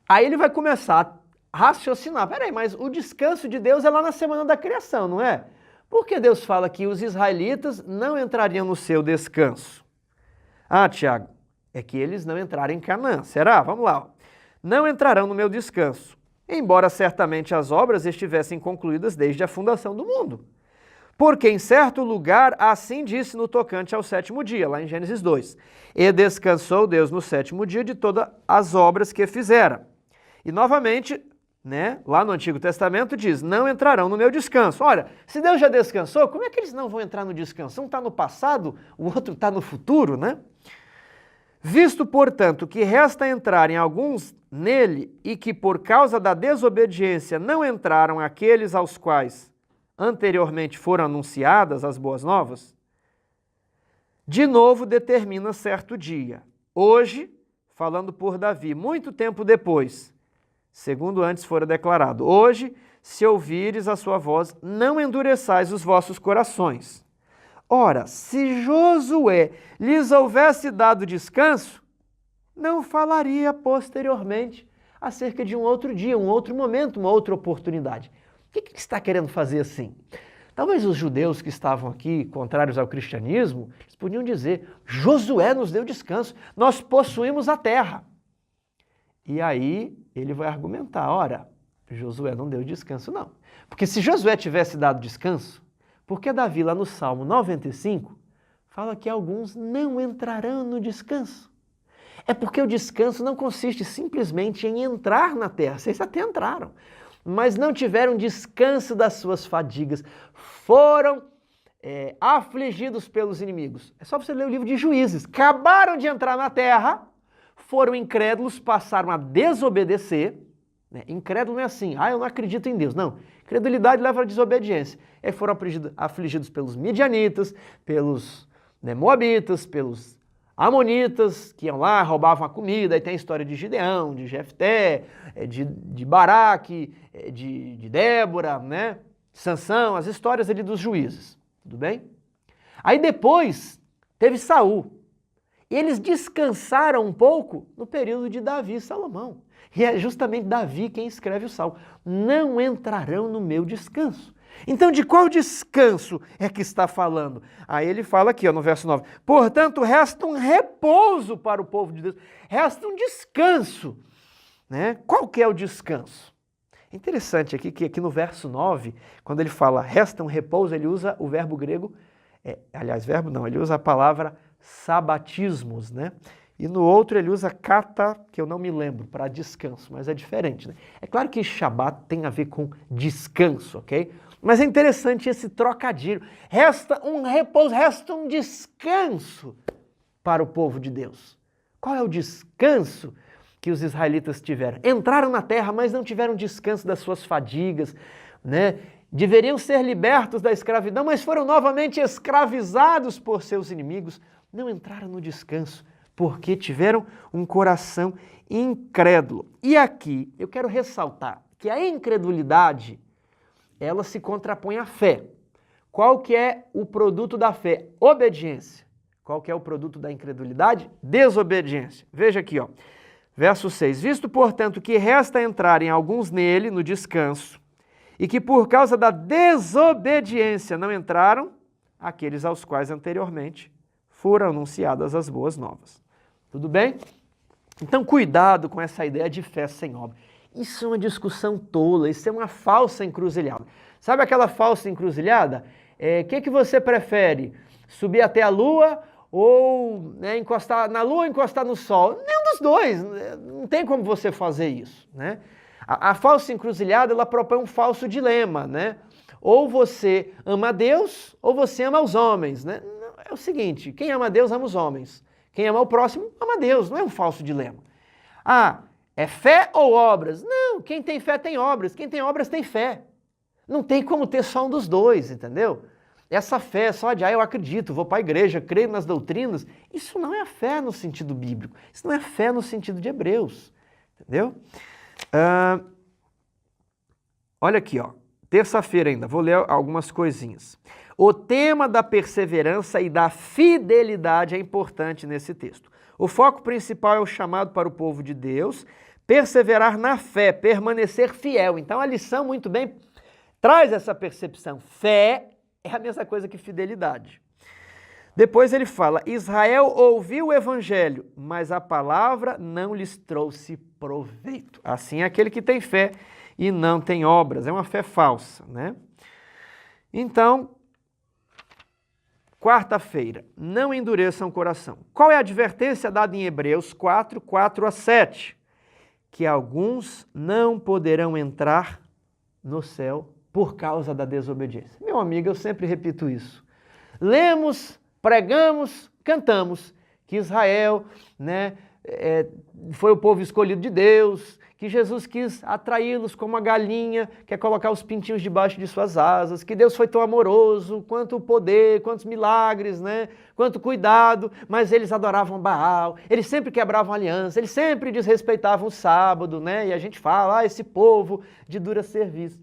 Speaker 1: Aí ele vai começar a raciocinar, peraí, mas o descanso de Deus é lá na semana da criação, não é? Por que Deus fala que os israelitas não entrariam no seu descanso? Ah, Tiago, é que eles não entraram em Canaã, será? Vamos lá. Não entrarão no meu descanso, embora certamente as obras estivessem concluídas desde a fundação do mundo. Porque em certo lugar assim disse no tocante ao sétimo dia, lá em Gênesis 2. E descansou Deus no sétimo dia de todas as obras que fizera. E novamente, né, lá no Antigo Testamento diz, não entrarão no meu descanso. Olha, se Deus já descansou, como é que eles não vão entrar no descanso? Um está no passado, o outro está no futuro, né? Visto, portanto, que resta entrarem alguns nele e que por causa da desobediência não entraram aqueles aos quais anteriormente foram anunciadas as boas novas, de novo determina certo dia. Hoje, falando por Davi, muito tempo depois, segundo antes fora declarado, hoje, se ouvires a sua voz, não endureçais os vossos corações. Ora, se Josué lhes houvesse dado descanso, não falaria posteriormente acerca de um outro dia, um outro momento, uma outra oportunidade. O que ele está querendo fazer assim? Talvez os judeus que estavam aqui, contrários ao cristianismo, eles podiam dizer, Josué nos deu descanso, nós possuímos a terra. E aí ele vai argumentar, ora, Josué não deu descanso não. Porque se Josué tivesse dado descanso, por que Davi lá no Salmo 95 fala que alguns não entrarão no descanso? É porque o descanso não consiste simplesmente em entrar na terra, vocês até entraram, mas não tiveram descanso das suas fadigas, foram afligidos pelos inimigos. É só você ler o livro de Juízes, acabaram de entrar na terra, foram incrédulos, passaram a desobedecer, né? Incrédulo não é assim, eu não acredito em Deus, não. Credulidade leva à desobediência. Aí foram afligidos pelos midianitas, pelos moabitas, pelos amonitas, que iam lá, roubavam a comida, aí tem a história de Gideão, de Jefté, de Baraque, de Débora, né? Sansão, as histórias ali dos juízes, tudo bem? Aí depois teve Saul. E eles descansaram um pouco no período de Davi e Salomão. E é justamente Davi quem escreve o Salmo. Não entrarão no meu descanso. Então, de qual descanso é que está falando? Aí ele fala aqui, no verso 9. Portanto, resta um repouso para o povo de Deus. Resta um descanso. Né? Qual que é o descanso? Interessante aqui que aqui no verso 9, quando ele fala resta um repouso, ele usa o verbo grego, ele usa a palavra sabatismos, né? E no outro ele usa kata, que eu não me lembro, para descanso, mas é diferente, né? É claro que Shabat tem a ver com descanso, ok? Mas é interessante esse trocadilho. Resta um repouso, resta um descanso para o povo de Deus. Qual é o descanso que os israelitas tiveram? Entraram na terra, mas não tiveram descanso das suas fadigas, né? Deveriam ser libertos da escravidão, mas foram novamente escravizados por seus inimigos. Não entraram no descanso, porque tiveram um coração incrédulo. E aqui eu quero ressaltar que a incredulidade, ela se contrapõe à fé. Qual que é o produto da fé? Obediência. Qual que é o produto da incredulidade? Desobediência. Veja aqui, verso 6. Visto, portanto, que resta entrarem alguns nele, no descanso, e que por causa da desobediência não entraram, aqueles aos quais anteriormente foram anunciadas as boas novas. Tudo bem? Então, cuidado com essa ideia de fé sem obra. Isso é uma discussão tola, isso é uma falsa encruzilhada. Sabe aquela falsa encruzilhada? Que você prefere? Subir até a Lua ou encostar na Lua ou encostar no Sol? Nenhum dos dois, não tem como você fazer isso, né? A falsa encruzilhada, ela propõe um falso dilema, né? Ou você ama Deus ou você ama os homens, né? É o seguinte, quem ama Deus ama os homens. Quem ama o próximo ama Deus, não é um falso dilema. É fé ou obras? Não, quem tem fé tem obras, quem tem obras tem fé. Não tem como ter só um dos dois, entendeu? Essa fé só de, eu acredito, vou para a igreja, creio nas doutrinas, isso não é fé no sentido bíblico, isso não é fé no sentido de Hebreus, entendeu? Olha aqui, terça-feira ainda, vou ler algumas coisinhas. O tema da perseverança e da fidelidade é importante nesse texto. O foco principal é o chamado para o povo de Deus, perseverar na fé, permanecer fiel. Então a lição muito bem traz essa percepção. Fé é a mesma coisa que fidelidade. Depois ele fala, Israel ouviu o evangelho, mas a palavra não lhes trouxe proveito. Assim é aquele que tem fé e não tem obras. É uma fé falsa, né? Então, quarta-feira, não endureçam o coração. Qual é a advertência dada em Hebreus 4, 4 a 7? Que alguns não poderão entrar no céu por causa da desobediência. Meu amigo, eu sempre repito isso. Lemos, pregamos, cantamos que Israel, foi o povo escolhido de Deus, que Jesus quis atraí-los como a galinha, quer colocar os pintinhos debaixo de suas asas, que Deus foi tão amoroso, quanto poder, quantos milagres, quanto cuidado, mas eles adoravam Baal, eles sempre quebravam aliança, eles sempre desrespeitavam o sábado, e a gente fala, esse povo de dura serviço.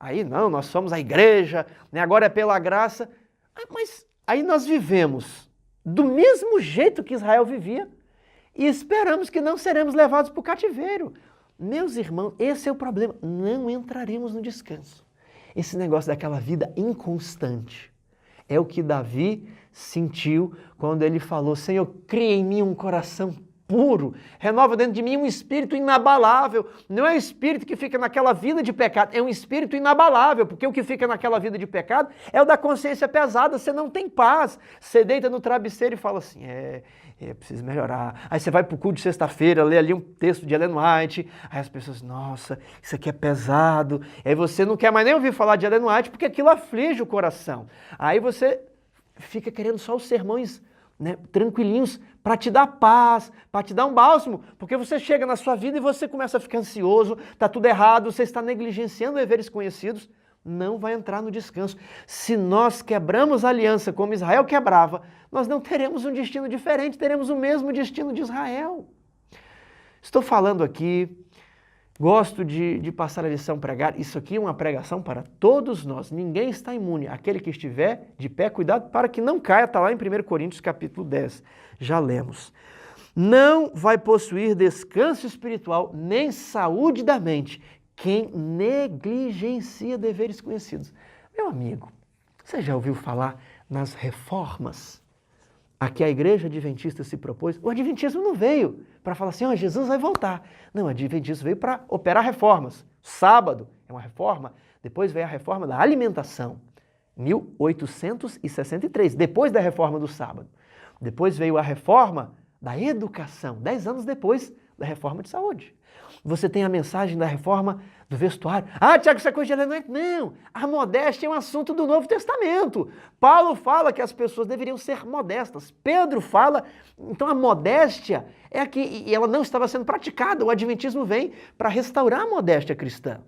Speaker 1: Aí não, nós somos a igreja, agora é pela graça, mas aí nós vivemos do mesmo jeito que Israel vivia e esperamos que não seremos levados para o cativeiro. Meus irmãos, esse é o problema, não entraremos no descanso. Esse negócio daquela vida inconstante é o que Davi sentiu quando ele falou, Senhor, cria em mim um coração puro, renova dentro de mim um espírito inabalável. Não é o espírito que fica naquela vida de pecado, é um espírito inabalável, porque o que fica naquela vida de pecado é o da consciência pesada, você não tem paz. Você deita no travesseiro e fala assim, preciso melhorar. Aí você vai para o culto de sexta-feira, lê ali um texto de Ellen White, aí as pessoas, nossa, isso aqui é pesado. Aí você não quer mais nem ouvir falar de Ellen White, porque aquilo aflige o coração. Aí você fica querendo só os sermões tranquilinhos, para te dar paz, para te dar um bálsamo, porque você chega na sua vida e você começa a ficar ansioso, está tudo errado, você está negligenciando deveres conhecidos, não vai entrar no descanso. Se nós quebramos a aliança como Israel quebrava, nós não teremos um destino diferente, teremos o mesmo destino de Israel. Estou falando aqui, gosto de passar a lição pregar, isso aqui é uma pregação para todos nós, ninguém está imune, aquele que estiver de pé, cuidado para que não caia, está lá em 1 Coríntios capítulo 10, já lemos. Não vai possuir descanso espiritual, nem saúde da mente, quem negligencia deveres conhecidos. Meu amigo, você já ouviu falar nas reformas a que a igreja adventista se propôs? O adventismo não veio para falar assim, Jesus vai voltar. Não, o adventismo veio para operar reformas. Sábado é uma reforma, depois veio a reforma da alimentação, 1863, depois da reforma do sábado. Depois veio a reforma da educação, 10 anos depois da reforma de saúde. Você tem a mensagem da reforma do vestuário. Tiago, isso é coisa de Ellen White. Não, a modéstia é um assunto do Novo Testamento. Paulo fala que as pessoas deveriam ser modestas. Pedro fala, então a modéstia é e ela não estava sendo praticada. O adventismo vem para restaurar a modéstia cristã.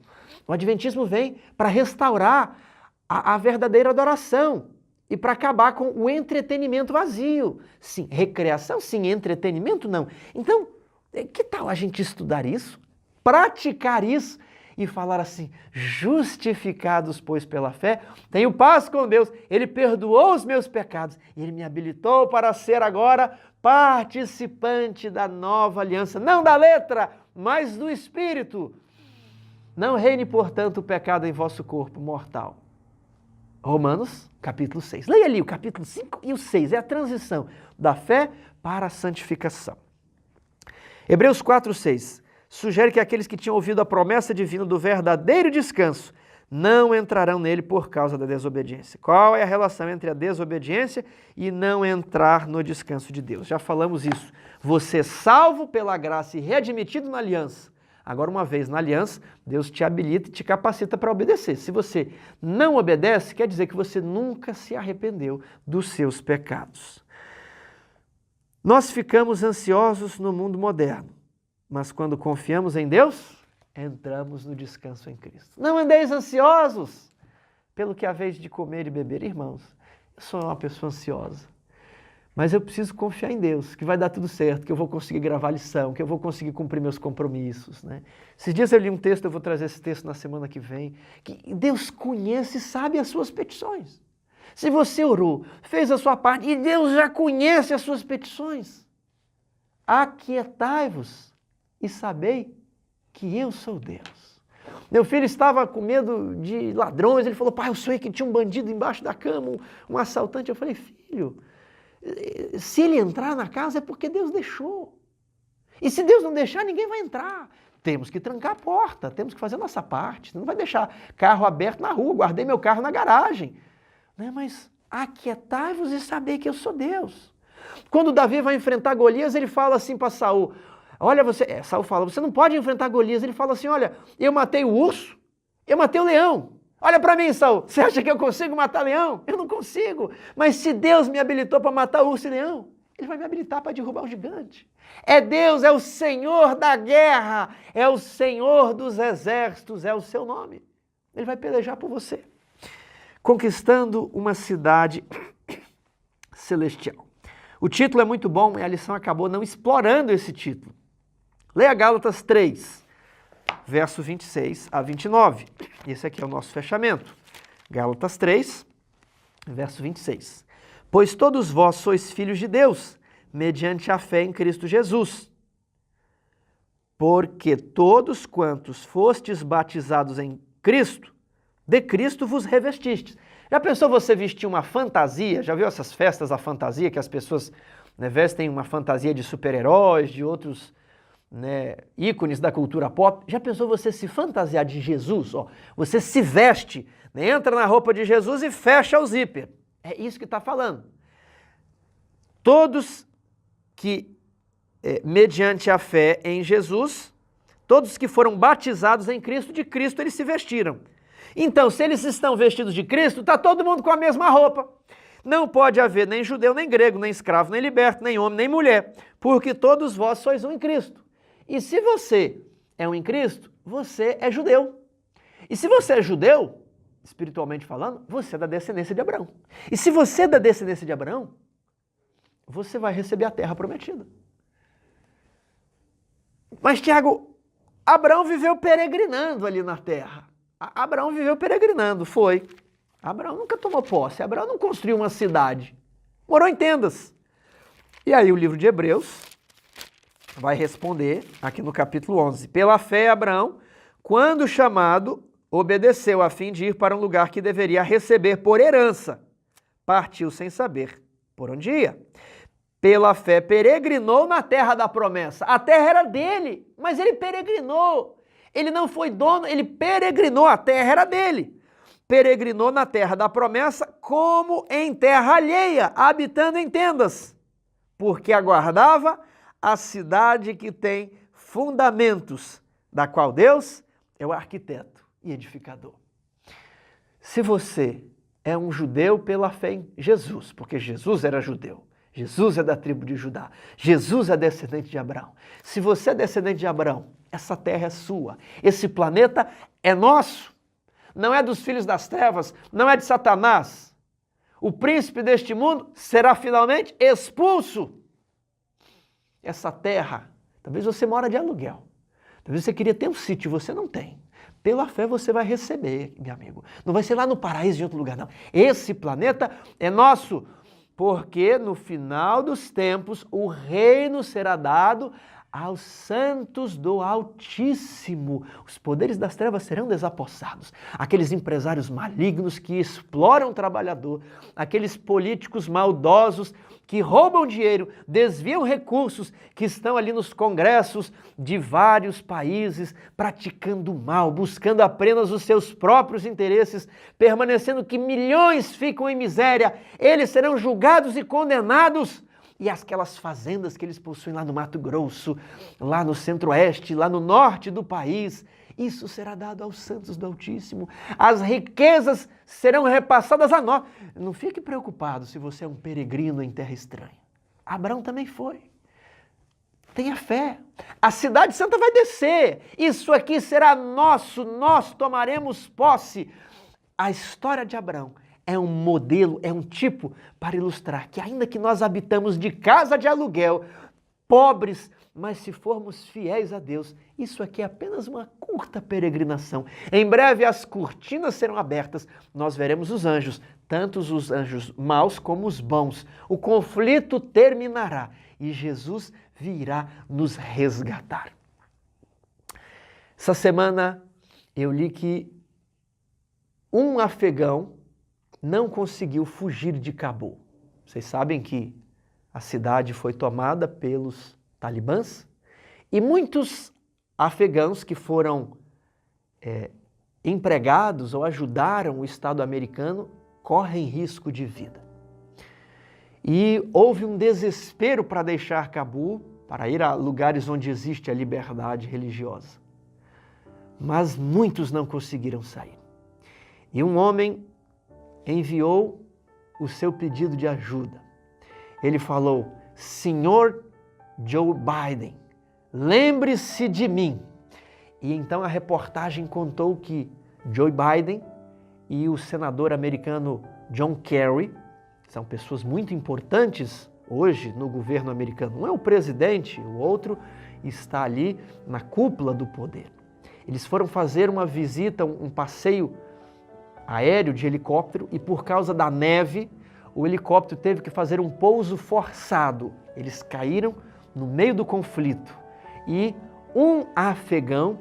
Speaker 1: O adventismo vem para restaurar a verdadeira adoração e para acabar com o entretenimento vazio. Sim, recreação, sim, entretenimento não. Então, que tal a gente estudar isso, praticar isso e falar assim, justificados, pois, pela fé, tenho paz com Deus, Ele perdoou os meus pecados, Ele me habilitou para ser agora participante da nova aliança, não da letra, mas do Espírito. Não reine, portanto, o pecado em vosso corpo mortal. Romanos, capítulo 6. Leia ali o capítulo 5 e o 6. É a transição da fé para a santificação. Hebreus 4, 6. Sugere que aqueles que tinham ouvido a promessa divina do verdadeiro descanso não entrarão nele por causa da desobediência. Qual é a relação entre a desobediência e não entrar no descanso de Deus? Já falamos isso. Você é salvo pela graça e readmitido na aliança. Agora, uma vez na aliança, Deus te habilita e te capacita para obedecer. Se você não obedece, quer dizer que você nunca se arrependeu dos seus pecados. Nós ficamos ansiosos no mundo moderno, mas quando confiamos em Deus, entramos no descanso em Cristo. Não andeis ansiosos pelo que haveis de comer e beber. Irmãos, eu sou uma pessoa ansiosa, mas eu preciso confiar em Deus, que vai dar tudo certo, que eu vou conseguir gravar a lição, que eu vou conseguir cumprir meus compromissos, né? Esses dias eu li um texto, eu vou trazer esse texto na semana que vem, que Deus conhece e sabe as suas petições. Se você orou, fez a sua parte, e Deus já conhece as suas petições, aquietai-vos e sabei que eu sou Deus. Meu filho estava com medo de ladrões, ele falou, pai, eu sonhei que tinha um bandido embaixo da cama, um assaltante. Eu falei, filho, se ele entrar na casa é porque Deus deixou. E se Deus não deixar, ninguém vai entrar. Temos que trancar a porta, temos que fazer a nossa parte. Você não vai deixar carro aberto na rua, guardei meu carro na garagem. Né? Mas aquietai-vos e sabei que eu sou Deus. Quando Davi vai enfrentar Golias, ele fala assim para Saul, olha, Saul fala, você não pode enfrentar Golias. Ele fala assim, olha, eu matei o urso, eu matei o leão. Olha para mim, Saul, você acha que eu consigo matar leão? Eu não consigo. Mas se Deus me habilitou para matar urso e leão, Ele vai me habilitar para derrubar o gigante. É Deus, é o Senhor da guerra, é o Senhor dos exércitos, é o seu nome. Ele vai pelejar por você. Conquistando uma cidade celestial. O título é muito bom e a lição acabou não explorando esse título. Leia Gálatas 3, verso 26 a 29. Esse aqui é o nosso fechamento. Gálatas 3, verso 26. Pois todos vós sois filhos de Deus, mediante a fé em Cristo Jesus. Porque todos quantos fostes batizados em Cristo, de Cristo vos revestistes. Já pensou você vestir uma fantasia? Já viu essas festas, a fantasia, que as pessoas, né, vestem uma fantasia de super-heróis, de outros, né, ícones da cultura pop? Já pensou você se fantasiar de Jesus? Ó, você se veste, né, entra na roupa de Jesus e fecha o zíper. É isso que está falando. Todos que, mediante a fé em Jesus, todos que foram batizados em Cristo, de Cristo eles se vestiram. Então, se eles estão vestidos de Cristo, está todo mundo com a mesma roupa. Não pode haver nem judeu, nem grego, nem escravo, nem liberto, nem homem, nem mulher, porque todos vós sois um em Cristo. E se você é um em Cristo, você é judeu. E se você é judeu, espiritualmente falando, você é da descendência de Abraão. E se você é da descendência de Abraão, você vai receber a terra prometida. Mas, Tiago, Abraão viveu peregrinando ali na terra. Abraão viveu peregrinando, foi. Abraão nunca tomou posse, Abraão não construiu uma cidade, morou em tendas. E aí o livro de Hebreus vai responder aqui no capítulo 11. Pela fé, Abraão, quando chamado, obedeceu a fim de ir para um lugar que deveria receber por herança. Partiu sem saber por onde ia. Pela fé, peregrinou na terra da promessa. A terra era dele, mas ele peregrinou. Ele não foi dono, ele peregrinou, a terra era dele. Peregrinou na terra da promessa como em terra alheia, habitando em tendas, porque aguardava a cidade que tem fundamentos, da qual Deus é o arquiteto e edificador. Se você é um judeu pela fé em Jesus, porque Jesus era judeu, Jesus é da tribo de Judá, Jesus é descendente de Abraão. Se você é descendente de Abraão, essa terra é sua, esse planeta é nosso, não é dos filhos das trevas, não é de Satanás. O príncipe deste mundo será finalmente expulso. Essa terra, talvez você mora de aluguel, talvez você queria ter um sítio, você não tem. Pela fé você vai receber, meu amigo. Não vai ser lá no paraíso em outro lugar, não. Esse planeta é nosso, porque no final dos tempos o reino será dado aos santos do Altíssimo. Os poderes das trevas serão desapossados. Aqueles empresários malignos que exploram o trabalhador, aqueles políticos maldosos que roubam dinheiro, desviam recursos, que estão ali nos congressos de vários países, praticando mal, buscando apenas os seus próprios interesses, permanecendo que milhões ficam em miséria, eles serão julgados e condenados. E aquelas fazendas que eles possuem lá no Mato Grosso, lá no Centro-Oeste, lá no norte do país, isso será dado aos santos do Altíssimo. As riquezas serão repassadas a nós. Não fique preocupado se você é um peregrino em terra estranha. Abraão também foi. Tenha fé. A cidade santa vai descer. Isso aqui será nosso, nós tomaremos posse. A história de Abraão é um modelo, é um tipo para ilustrar que ainda que nós habitamos de casa de aluguel, pobres, mas se formos fiéis a Deus, isso aqui é apenas uma curta peregrinação. Em breve as cortinas serão abertas, nós veremos os anjos, tanto os anjos maus como os bons. O conflito terminará e Jesus virá nos resgatar. Essa semana eu li que um afegão não conseguiu fugir de Cabul. Vocês sabem que a cidade foi tomada pelos talibãs e muitos afegãos que foram empregados ou ajudaram o Estado americano correm risco de vida. E houve um desespero para deixar Cabul, para ir a lugares onde existe a liberdade religiosa. Mas muitos não conseguiram sair. E um homem enviou o seu pedido de ajuda. Ele falou: Senhor Joe Biden, lembre-se de mim. E então a reportagem contou que Joe Biden e o senador americano John Kerry, que são pessoas muito importantes hoje no governo americano, um é o presidente, o outro está ali na cúpula do poder. Eles foram fazer uma visita, um passeio aéreo de helicóptero e por causa da neve, o helicóptero teve que fazer um pouso forçado. Eles caíram no meio do conflito e um afegão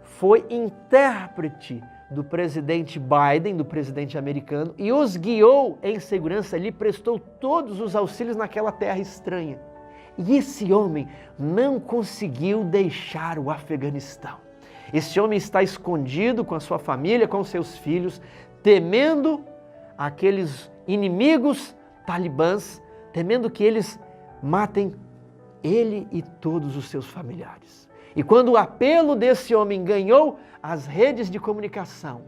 Speaker 1: foi intérprete do presidente Biden, do presidente americano, e os guiou em segurança, lhe prestou todos os auxílios naquela terra estranha. E esse homem não conseguiu deixar o Afeganistão. Esse homem está escondido com a sua família, com seus filhos, temendo aqueles inimigos talibãs, temendo que eles matem ele e todos os seus familiares. E quando o apelo desse homem ganhou as redes de comunicação,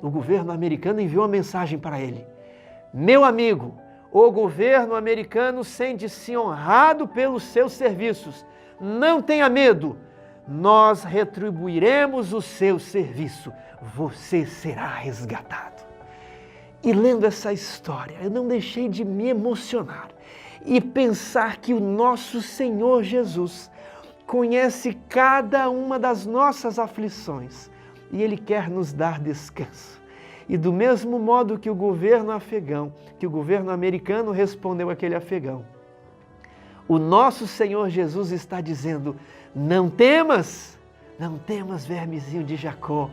Speaker 1: o governo americano enviou uma mensagem para ele: meu amigo, o governo americano sente-se honrado pelos seus serviços. Não tenha medo, nós retribuiremos o seu serviço. Você será resgatado. E lendo essa história, eu não deixei de me emocionar e pensar que o nosso Senhor Jesus conhece cada uma das nossas aflições e Ele quer nos dar descanso. E do mesmo modo que o governo afegão, que o governo americano respondeu àquele afegão, o nosso Senhor Jesus está dizendo: não temas, vermezinho de Jacó.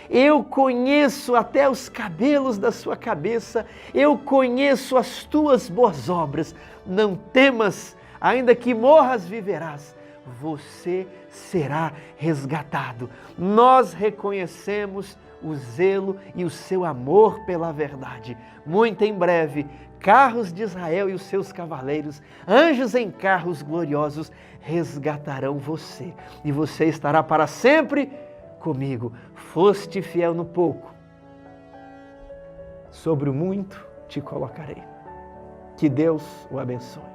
Speaker 1: Eu conheço até os cabelos da sua cabeça, eu conheço as tuas boas obras. Não temas, ainda que morras, viverás. Você será resgatado. Nós reconhecemos o zelo e o seu amor pela verdade. Muito em breve, carros de Israel e os seus cavaleiros, anjos em carros gloriosos, resgatarão você. E você estará para sempre comigo. Foste fiel no pouco, sobre o muito te colocarei. Que Deus o abençoe.